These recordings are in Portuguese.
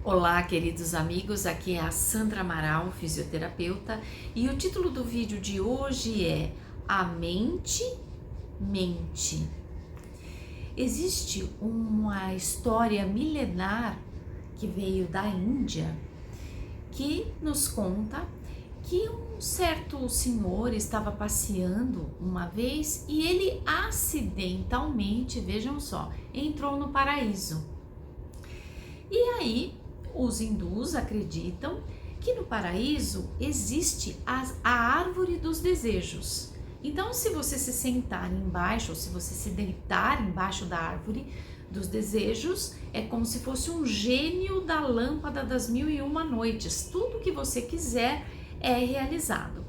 Olá, queridos amigos, aqui é a Sandra Amaral, fisioterapeuta, e o título do vídeo de hoje é A Mente Mente. Existe uma história milenar que veio da Índia que nos conta que um certo senhor estava passeando uma vez e ele acidentalmente, vejam só, entrou no paraíso. E aí os hindus acreditam que no paraíso existe a árvore dos desejos. Então, se você se sentar embaixo, ou se você se deitar embaixo da árvore dos desejos, é como se fosse um gênio da lâmpada das 1001 noites. Tudo que você quiser é realizado.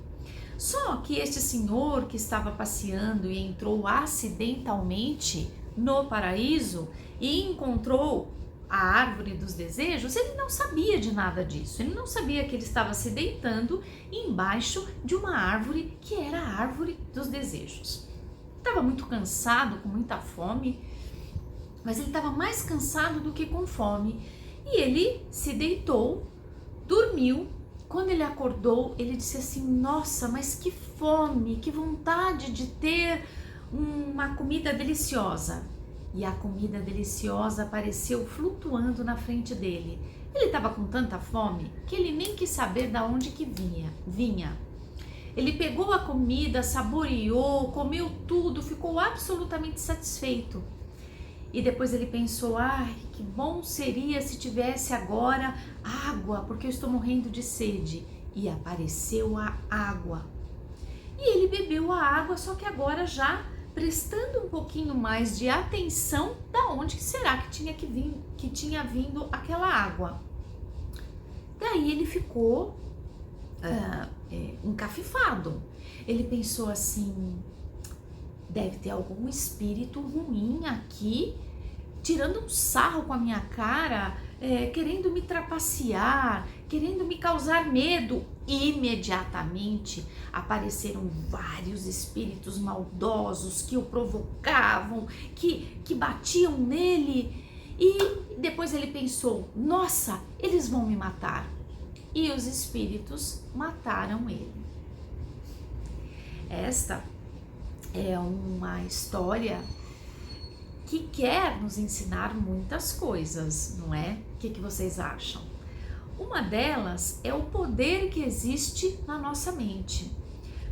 Só que este senhor que estava passeando e entrou acidentalmente no paraíso e encontrou a árvore dos desejos, ele não sabia de nada disso. Ele não sabia que ele estava se deitando embaixo de uma árvore que era a árvore dos desejos. Estava muito cansado, com muita fome, mas ele estava mais cansado do que com fome. E ele se deitou, dormiu. Quando ele acordou, ele disse assim: nossa, mas que fome, que vontade de ter uma comida deliciosa. E a comida deliciosa apareceu flutuando na frente dele. Ele estava com tanta fome que ele nem quis saber de onde que vinha. Ele pegou a comida, saboreou, comeu tudo, ficou absolutamente satisfeito. E depois ele pensou: ai, que bom seria se tivesse agora água, porque eu estou morrendo de sede. E apareceu a água. E ele bebeu a água, só que agora já prestando um pouquinho mais de atenção da onde que será que tinha vindo aquela água. Daí ele ficou encafifado. Ele pensou assim: deve ter algum espírito ruim aqui, tirando um sarro com a minha cara, querendo me trapacear, querendo me causar medo. Imediatamente apareceram vários espíritos maldosos que o provocavam, que batiam nele. E depois ele pensou: nossa, eles vão me matar. E os espíritos mataram ele. Esta é uma história que quer nos ensinar muitas coisas, não é? O que vocês acham? Uma delas é o poder que existe na nossa mente.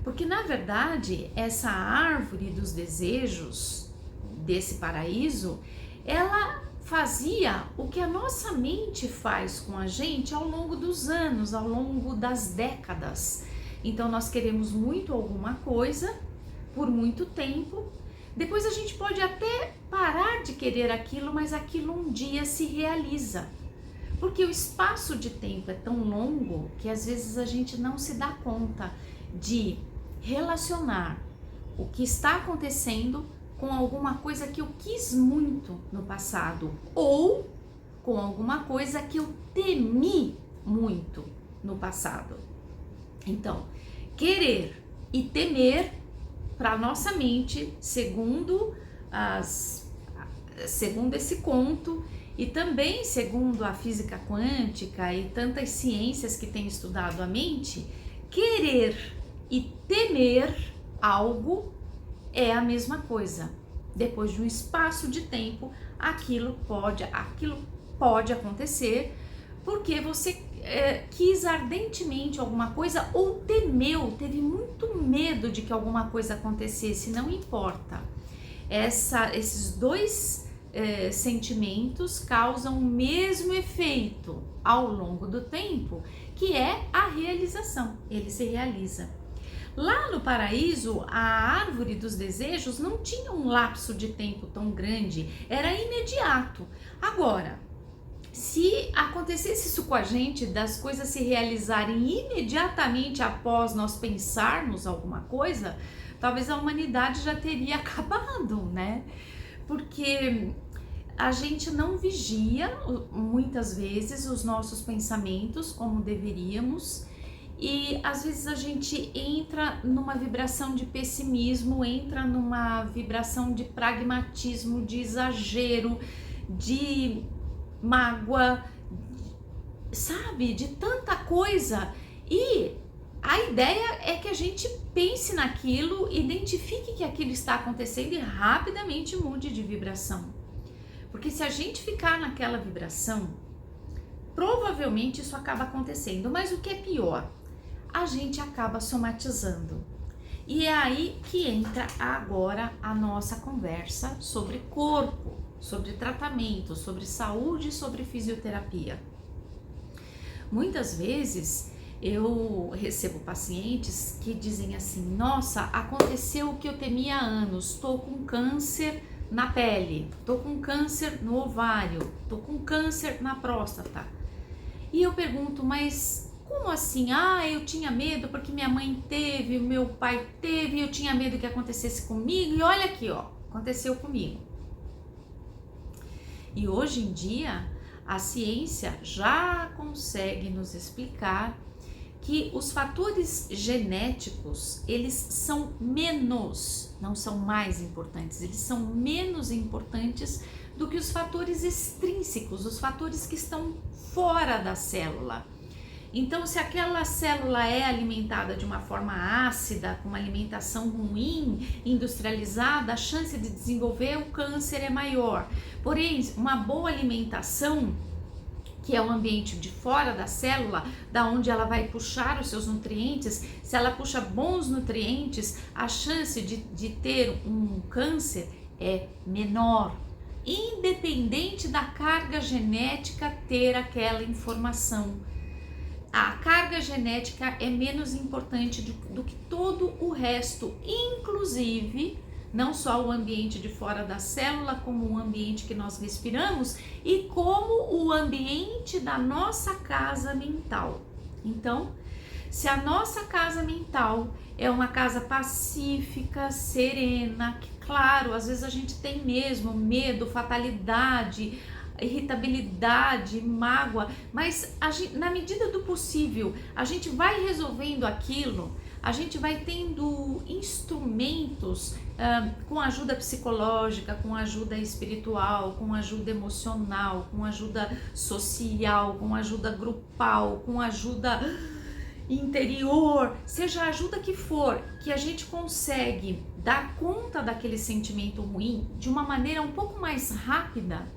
Porque, na verdade, essa árvore dos desejos, desse paraíso, ela fazia o que a nossa mente faz com a gente ao longo dos anos, ao longo das décadas. Então, nós queremos muito alguma coisa por muito tempo, depois a gente pode até parar de querer aquilo, mas aquilo um dia se realiza. Porque o espaço de tempo é tão longo que às vezes a gente não se dá conta de relacionar o que está acontecendo com alguma coisa que eu quis muito no passado ou com alguma coisa que eu temi muito no passado. Então, querer e temer para a nossa mente, segundo esse conto, e também segundo a física quântica e tantas ciências que têm estudado a mente, querer e temer algo é a mesma coisa. Depois de um espaço de tempo, aquilo pode acontecer porque você quis ardentemente alguma coisa ou teve muito medo de que alguma coisa acontecesse. Não importa. Esses dois sentimentos causam o mesmo efeito ao longo do tempo, que é a realização. Ele se realiza. Lá no paraíso, a árvore dos desejos não tinha um lapso de tempo tão grande, era imediato. Agora, se acontecesse isso com a gente, das coisas se realizarem imediatamente após nós pensarmos alguma coisa, talvez a humanidade já teria acabado, né? Porque a gente não vigia muitas vezes os nossos pensamentos como deveríamos, e às vezes a gente entra numa vibração de pessimismo, entra numa vibração de pragmatismo, de exagero, de mágoa, sabe, de tanta coisa. E a ideia é que a gente pense naquilo, identifique que aquilo está acontecendo e rapidamente mude de vibração. Porque se a gente ficar naquela vibração, provavelmente isso acaba acontecendo. Mas o que é pior? A gente acaba somatizando. E é aí que entra agora a nossa conversa sobre corpo, sobre tratamento, sobre saúde, sobre fisioterapia. Muitas vezes eu recebo pacientes que dizem assim: nossa, aconteceu o que eu temia há anos, estou com câncer na pele, estou com câncer no ovário, estou com câncer na próstata. E eu pergunto, mas como assim? Ah, eu tinha medo porque minha mãe teve, o meu pai teve, eu tinha medo que acontecesse comigo, e olha aqui, ó, aconteceu comigo. E hoje em dia, a ciência já consegue nos explicar que os fatores genéticos, eles são menos, não são mais importantes, eles são menos importantes do que os fatores extrínsecos, os fatores que estão fora da célula. Então, se aquela célula é alimentada de uma forma ácida, com uma alimentação ruim, industrializada, a chance de desenvolver o câncer é maior. Porém, uma boa alimentação, que é o ambiente de fora da célula, da onde ela vai puxar os seus nutrientes, se ela puxa bons nutrientes, a chance de ter um câncer é menor, independente da carga genética ter aquela informação. A carga genética é menos importante do que todo o resto, inclusive não só o ambiente de fora da célula, como o ambiente que nós respiramos e como o ambiente da nossa casa mental. Então, se a nossa casa mental é uma casa pacífica, serena, que claro, às vezes a gente tem mesmo medo, fatalidade, irritabilidade, mágoa, mas na medida do possível a gente vai resolvendo aquilo, a gente vai tendo instrumentos com ajuda psicológica, com ajuda espiritual, com ajuda emocional, com ajuda social, com ajuda grupal, com ajuda interior, seja a ajuda que for, que a gente consegue dar conta daquele sentimento ruim de uma maneira um pouco mais rápida.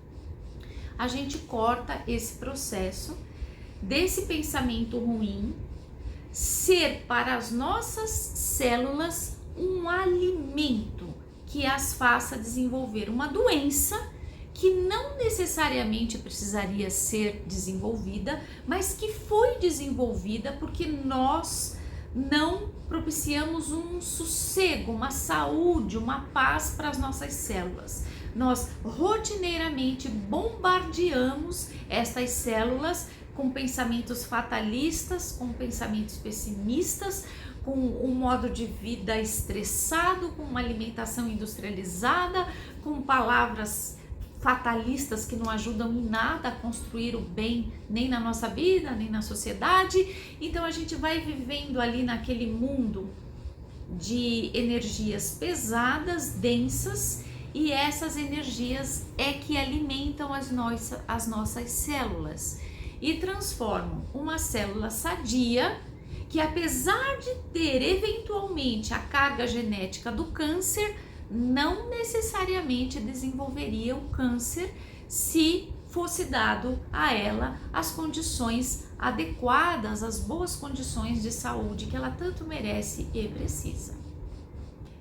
A gente corta esse processo desse pensamento ruim ser para as nossas células um alimento que as faça desenvolver uma doença que não necessariamente precisaria ser desenvolvida, mas que foi desenvolvida porque nós não propiciamos um sossego, uma saúde, uma paz para as nossas células. Nós rotineiramente bombardeamos estas células com pensamentos fatalistas, com pensamentos pessimistas, com um modo de vida estressado, com uma alimentação industrializada, com palavras fatalistas que não ajudam em nada a construir o bem, nem na nossa vida, nem na sociedade. Então a gente vai vivendo ali naquele mundo de energias pesadas, densas, e essas energias é que alimentam as nossas células e transformam uma célula sadia, que apesar de ter eventualmente a carga genética do câncer, não necessariamente desenvolveria o câncer se fosse dado a ela as condições adequadas, as boas condições de saúde que ela tanto merece e precisa.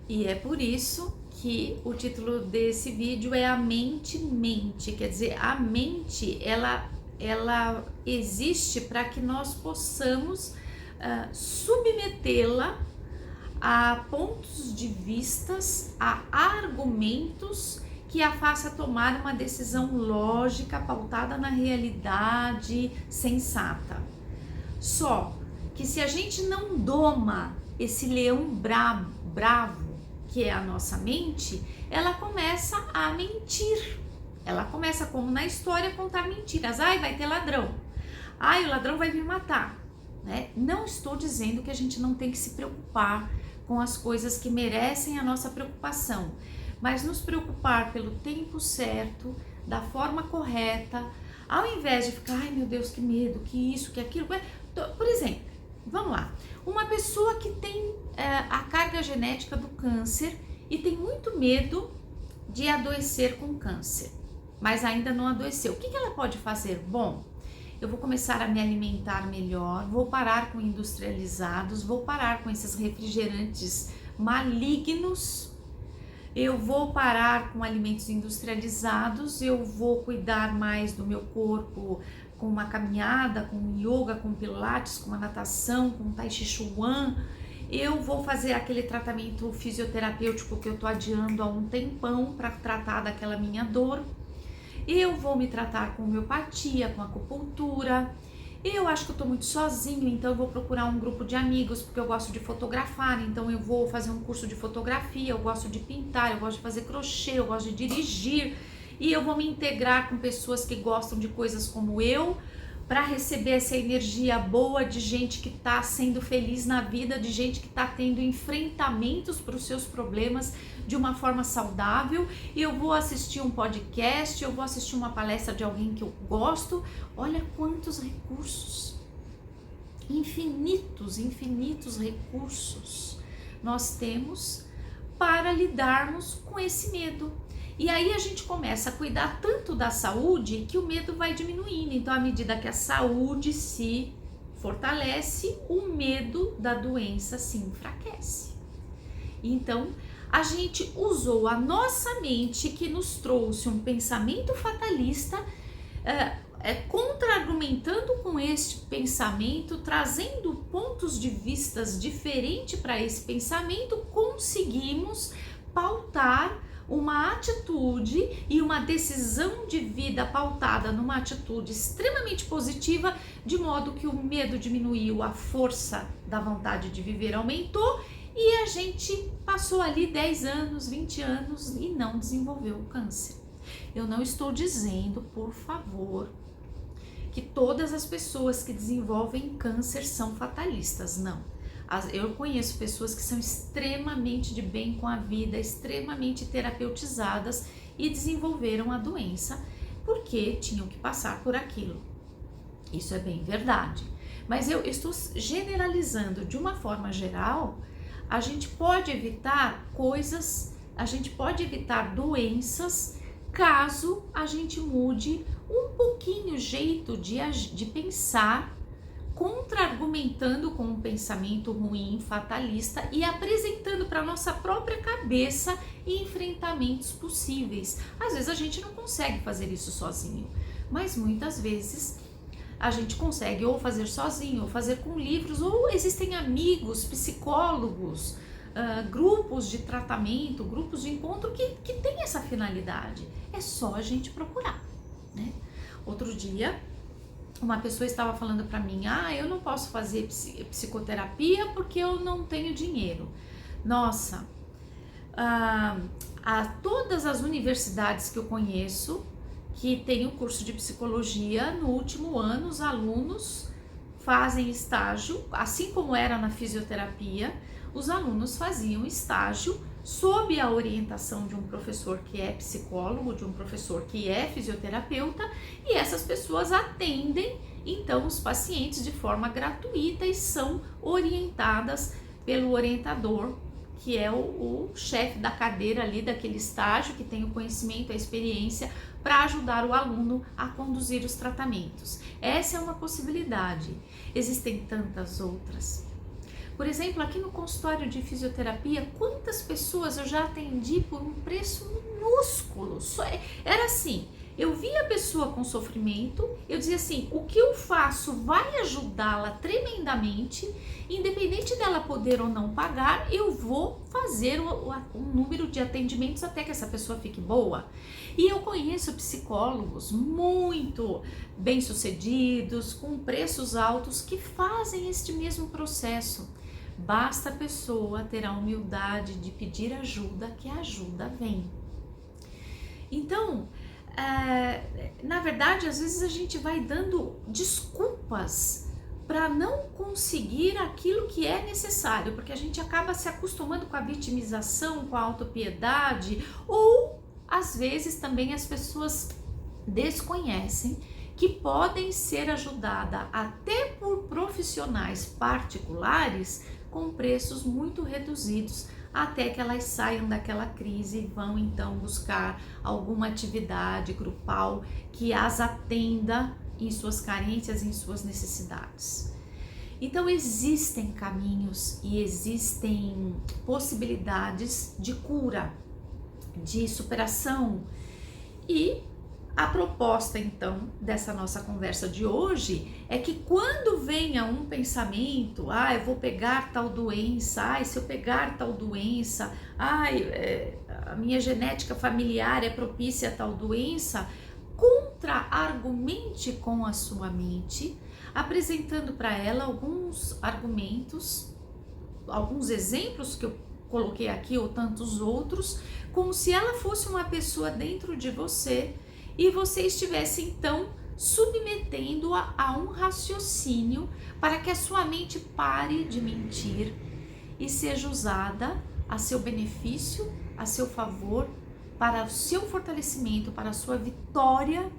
E é por isso que o título desse vídeo é A Mente Mente, quer dizer, a mente ela existe para que nós possamos submetê-la a pontos de vistas, a argumentos que a faça tomar uma decisão lógica, pautada na realidade sensata. Só que se a gente não doma esse leão bravo, que é a nossa mente, ela começa a mentir. Ela começa, como na história, a contar mentiras. Ai, vai ter ladrão. Ai, o ladrão vai vir matar. Né? Não estou dizendo que a gente não tem que se preocupar com as coisas que merecem a nossa preocupação, mas nos preocupar pelo tempo certo, da forma correta, Ao invés de ficar, ai meu Deus, que medo, que isso, que aquilo. Por exemplo, vamos lá, uma pessoa que tem a carga genética do câncer e tem muito medo de adoecer com câncer, mas ainda não adoeceu. O que ela pode fazer? Bom, eu vou começar a me alimentar melhor, vou parar com industrializados, vou parar com esses refrigerantes malignos, eu vou parar com alimentos industrializados, eu vou cuidar mais do meu corpo com uma caminhada, com yoga, com pilates, com uma natação, com tai chi chuan. Eu vou fazer aquele tratamento fisioterapêutico que eu tô adiando há um tempão para tratar daquela minha dor. Eu vou me tratar com homeopatia, com acupuntura. Eu acho que eu tô muito sozinho, então eu vou procurar um grupo de amigos, porque eu gosto de fotografar, então eu vou fazer um curso de fotografia, eu gosto de pintar, eu gosto de fazer crochê, eu gosto de dirigir, e eu vou me integrar com pessoas que gostam de coisas como eu, para receber essa energia boa de gente que está sendo feliz na vida, de gente que está tendo enfrentamentos para os seus problemas de uma forma saudável. E eu vou assistir um podcast, eu vou assistir uma palestra de alguém que eu gosto. Olha quantos recursos, infinitos recursos nós temos para lidarmos com esse medo. E aí a gente começa a cuidar tanto da saúde que o medo vai diminuindo. Então, à medida que a saúde se fortalece, o medo da doença se enfraquece. Então, a gente usou a nossa mente, que nos trouxe um pensamento fatalista, contra-argumentando com este pensamento, trazendo pontos de vistas diferentes para esse pensamento, conseguimos pautar uma atitude e uma decisão de vida pautada numa atitude extremamente positiva, de modo que o medo diminuiu, a força da vontade de viver aumentou e a gente passou ali 10 anos, 20 anos e não desenvolveu o câncer. Eu não estou dizendo, por favor, que todas as pessoas que desenvolvem câncer são fatalistas, não. Eu conheço pessoas que são extremamente de bem com a vida, extremamente terapeutizadas e desenvolveram a doença porque tinham que passar por aquilo. Isso é bem verdade. Mas eu estou generalizando de uma forma geral. A gente pode evitar coisas, a gente pode evitar doenças caso a gente mude um pouquinho o jeito de pensar, contra-argumentando com um pensamento ruim, fatalista e apresentando para nossa própria cabeça enfrentamentos possíveis. Às vezes a gente não consegue fazer isso sozinho, mas muitas vezes a gente consegue ou fazer sozinho, ou fazer com livros, ou existem amigos, psicólogos, grupos de tratamento, grupos de encontro que tem essa finalidade. É só a gente procurar, né? Outro dia, uma pessoa estava falando para mim, eu não posso fazer psicoterapia porque eu não tenho dinheiro. Nossa, a todas as universidades que eu conheço que tem o curso de psicologia, no último ano os alunos fazem estágio, assim como era na fisioterapia, os alunos faziam estágio sob a orientação de um professor que é psicólogo, de um professor que é fisioterapeuta, e essas pessoas atendem então os pacientes de forma gratuita e são orientadas pelo orientador, que é o chefe da cadeira ali daquele estágio, que tem o conhecimento, a experiência para ajudar o aluno a conduzir os tratamentos. Essa é uma possibilidade. Existem tantas outras. Por exemplo, aqui no consultório de fisioterapia, quantas pessoas eu já atendi por um preço minúsculo? Era assim, eu via a pessoa com sofrimento, eu dizia assim, o que eu faço vai ajudá-la tremendamente, independente dela poder ou não pagar, eu vou fazer um número de atendimentos até que essa pessoa fique boa. E eu conheço psicólogos muito bem-sucedidos, com preços altos, que fazem este mesmo processo. Basta a pessoa ter a humildade de pedir ajuda, que a ajuda vem. Então, na verdade, às vezes a gente vai dando desculpas para não conseguir aquilo que é necessário, porque a gente acaba se acostumando com a vitimização, com a autopiedade, ou às vezes também as pessoas desconhecem que podem ser ajudadas até por profissionais particulares com preços muito reduzidos, até que elas saiam daquela crise e vão então buscar alguma atividade grupal que as atenda em suas carências, em suas necessidades. Então existem caminhos e existem possibilidades de cura, de superação. E a proposta então dessa nossa conversa de hoje é que quando venha um pensamento, eu vou pegar tal doença, se eu pegar tal doença, a minha genética familiar é propícia a tal doença, contra-argumente com a sua mente, apresentando para ela alguns argumentos, alguns exemplos que eu coloquei aqui ou tantos outros, como se ela fosse uma pessoa dentro de você e você estivesse então submetendo-a a um raciocínio para que a sua mente pare de mentir e seja usada a seu benefício, a seu favor, para o seu fortalecimento, para a sua vitória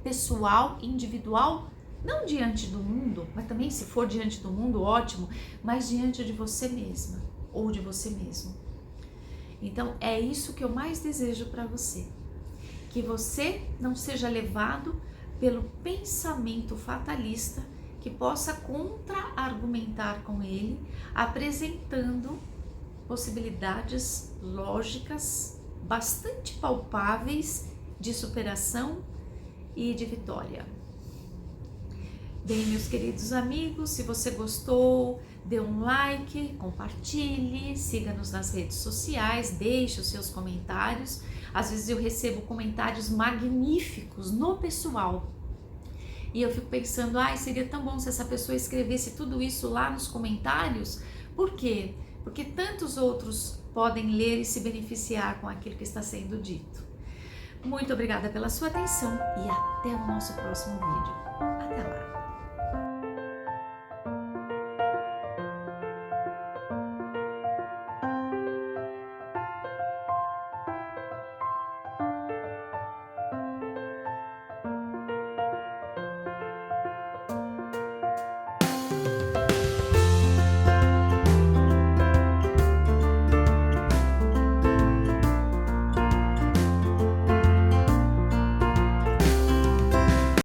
pessoal, individual, não diante do mundo, mas também se for diante do mundo, ótimo, mas diante de você mesma ou de você mesmo. Então é isso que eu mais desejo para você, que você não seja levado pelo pensamento fatalista, que possa contra-argumentar com ele, apresentando possibilidades lógicas bastante palpáveis de superação e de vitória. Bem, meus queridos amigos, se você gostou, dê um like, compartilhe, siga-nos nas redes sociais, deixe os seus comentários. Às vezes eu recebo comentários magníficos no pessoal e eu fico pensando, seria tão bom se essa pessoa escrevesse tudo isso lá nos comentários. Por quê? Porque tantos outros podem ler e se beneficiar com aquilo que está sendo dito. Muito obrigada pela sua atenção e até o nosso próximo vídeo. Até lá!